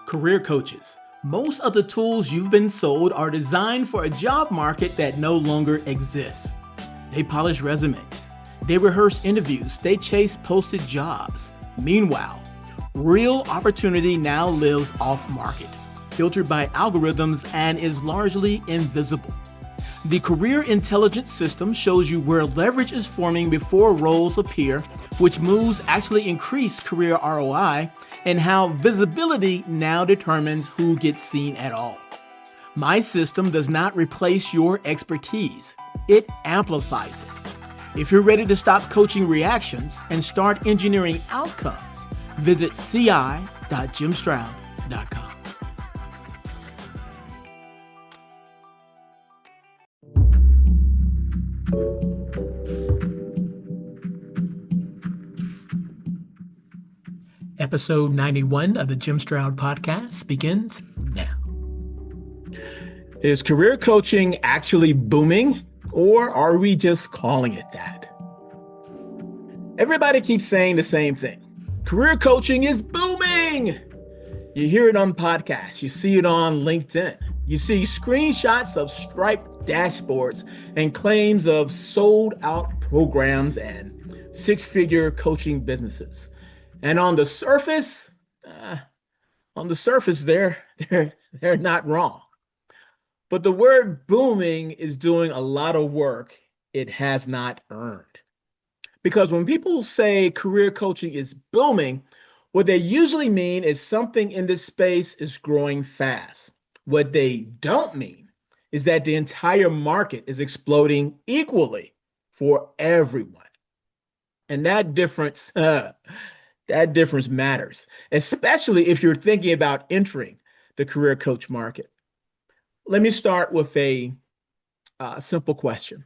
Career coaches. Most of the tools you've been sold are designed for a job market that no longer exists. They polish resumes, they rehearse interviews, they chase posted jobs. Meanwhile, real opportunity now lives off market, filtered by algorithms, and is largely invisible. The Career Intelligence System shows you where leverage is forming before roles appear, which moves actually increase career ROI, and how visibility now determines who gets seen at all. My system does not replace your expertise, it amplifies it. If you're ready to stop coaching reactions and start engineering outcomes, visit ci.jimstroud.com. Episode 91 of the Jim Stroud podcast begins now. Is career coaching actually booming, or are we just calling it that? Everybody keeps saying the same thing. Career coaching is booming. You hear it on podcasts. You see it on LinkedIn. You see screenshots of striped dashboards and claims of sold out programs and six-figure coaching businesses. And on the surface, they're not wrong. But the word booming is doing a lot of work it has not earned. Because when people say career coaching is booming, what they usually mean is something in this space is growing fast. What they don't mean is that the entire market is exploding equally for everyone. And that difference matters, especially if you're thinking about entering the career coach market. Let me start with a simple question.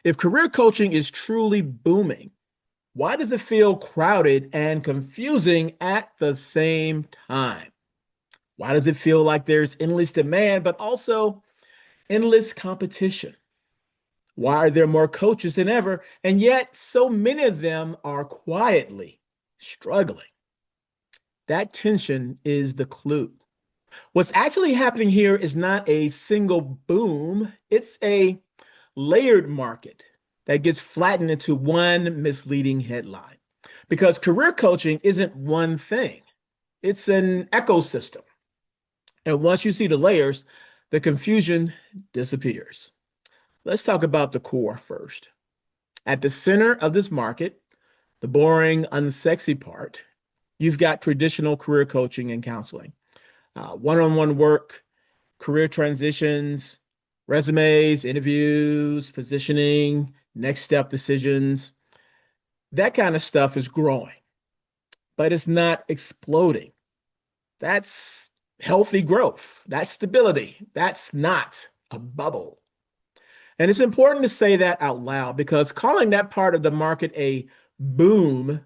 If career coaching is truly booming, why does it feel crowded and confusing at the same time? Why does it feel like there's endless demand, but also endless competition? Why are there more coaches than ever, and yet so many of them are quietly struggling? That tension is the clue. What's actually happening here is not a single boom, it's a layered market that gets flattened into one misleading headline. Because career coaching isn't one thing, it's an ecosystem. And once you see the layers, the confusion disappears. Let's talk about the core first. At the center of this market, the boring, unsexy part, you've got traditional career coaching and counseling, one-on-one work, career transitions, resumes, interviews, positioning, next step decisions. That kind of stuff is growing, but it's not exploding. That's healthy growth. That's stability. That's not a bubble. And it's important to say that out loud because calling that part of the market a boom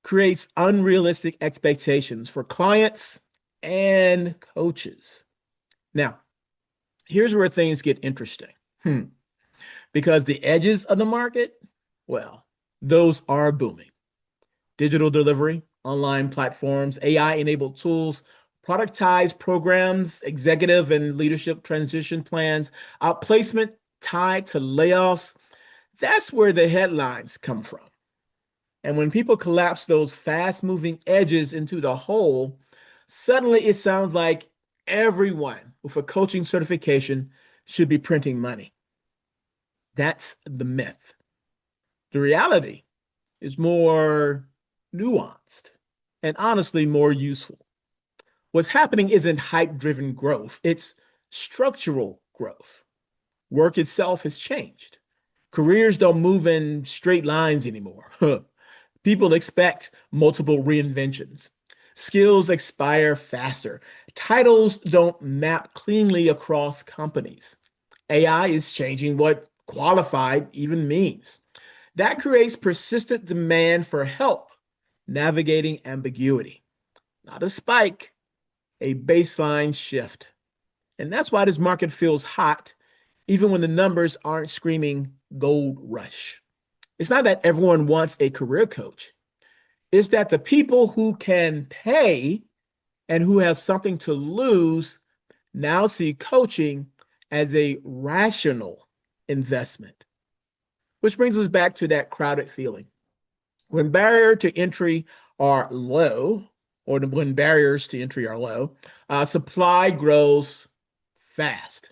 creates unrealistic expectations for clients and coaches. Now, here's where things get interesting. Because the edges of the market, well, those are booming. Digital delivery, online platforms, AI-enabled tools, productized programs, executive and leadership transition plans, outplacement tied to layoffs. That's where the headlines come from. And when people collapse those fast-moving edges into the whole, suddenly it sounds like everyone with a coaching certification should be printing money. That's the myth. The reality is more nuanced and honestly more useful. What's happening isn't hype-driven growth, it's structural growth. Work itself has changed. Careers don't move in straight lines anymore. People expect multiple reinventions. Skills expire faster. Titles don't map cleanly across companies. AI is changing what qualified even means. That creates persistent demand for help navigating ambiguity. Not a spike, a baseline shift. And that's why this market feels hot, even when the numbers aren't screaming gold rush. It's not that everyone wants a career coach. It's that the people who can pay and who have something to lose now see coaching as a rational investment. Which brings us back to that crowded feeling. When barrier to entry are low, or when barriers to entry are low, supply grows fast.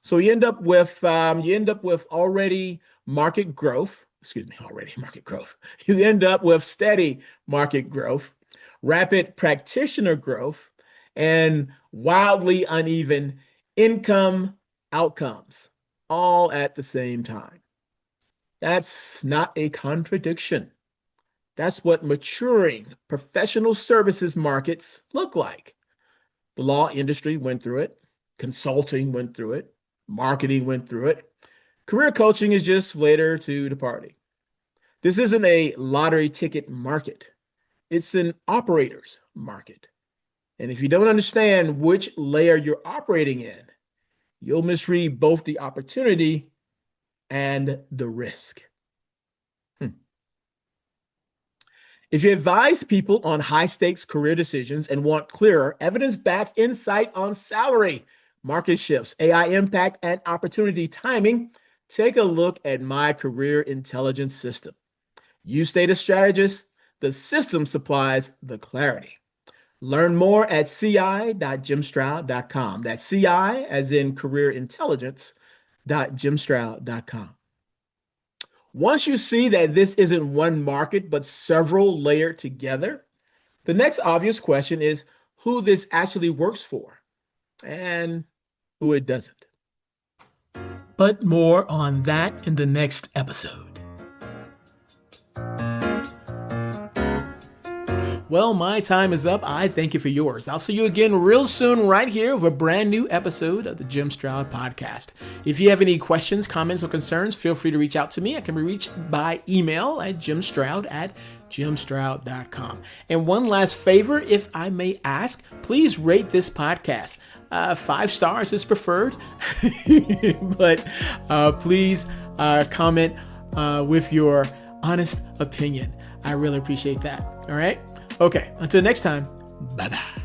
So you end up with already market growth. Excuse me, already market growth. You end up with steady market growth, rapid practitioner growth, and wildly uneven income outcomes, all at the same time. That's not a contradiction. That's what maturing professional services markets look like. The law industry went through it, consulting went through it, marketing went through it. Career coaching is just later to the party. This isn't a lottery ticket market, it's an operator's market. And if you don't understand which layer you're operating in, you'll misread both the opportunity and the risk. If you advise people on high stakes career decisions and want clearer, evidence backed insight on salary, market shifts, AI impact, and opportunity timing, take a look at my career intelligence system. You stay the strategist, the system supplies the clarity. Learn more at ci.jimstroud.com. That's CI as in career intelligence.jimstroud.com. Once you see that this isn't one market, but several layered together, the next obvious question is who this actually works for and who it doesn't. But more on that in the next episode. Well, my time is up. I thank you for yours. I'll see you again real soon right here with a brand new episode of the Jim Stroud Podcast. If you have any questions, comments, or concerns, feel free to reach out to me. I can be reached by email at jimstroud@jimstroud.com. And one last favor, if I may ask, please rate this podcast. 5 stars is preferred, but please comment with your honest opinion. I really appreciate that. All right? Okay, until next time, bye-bye.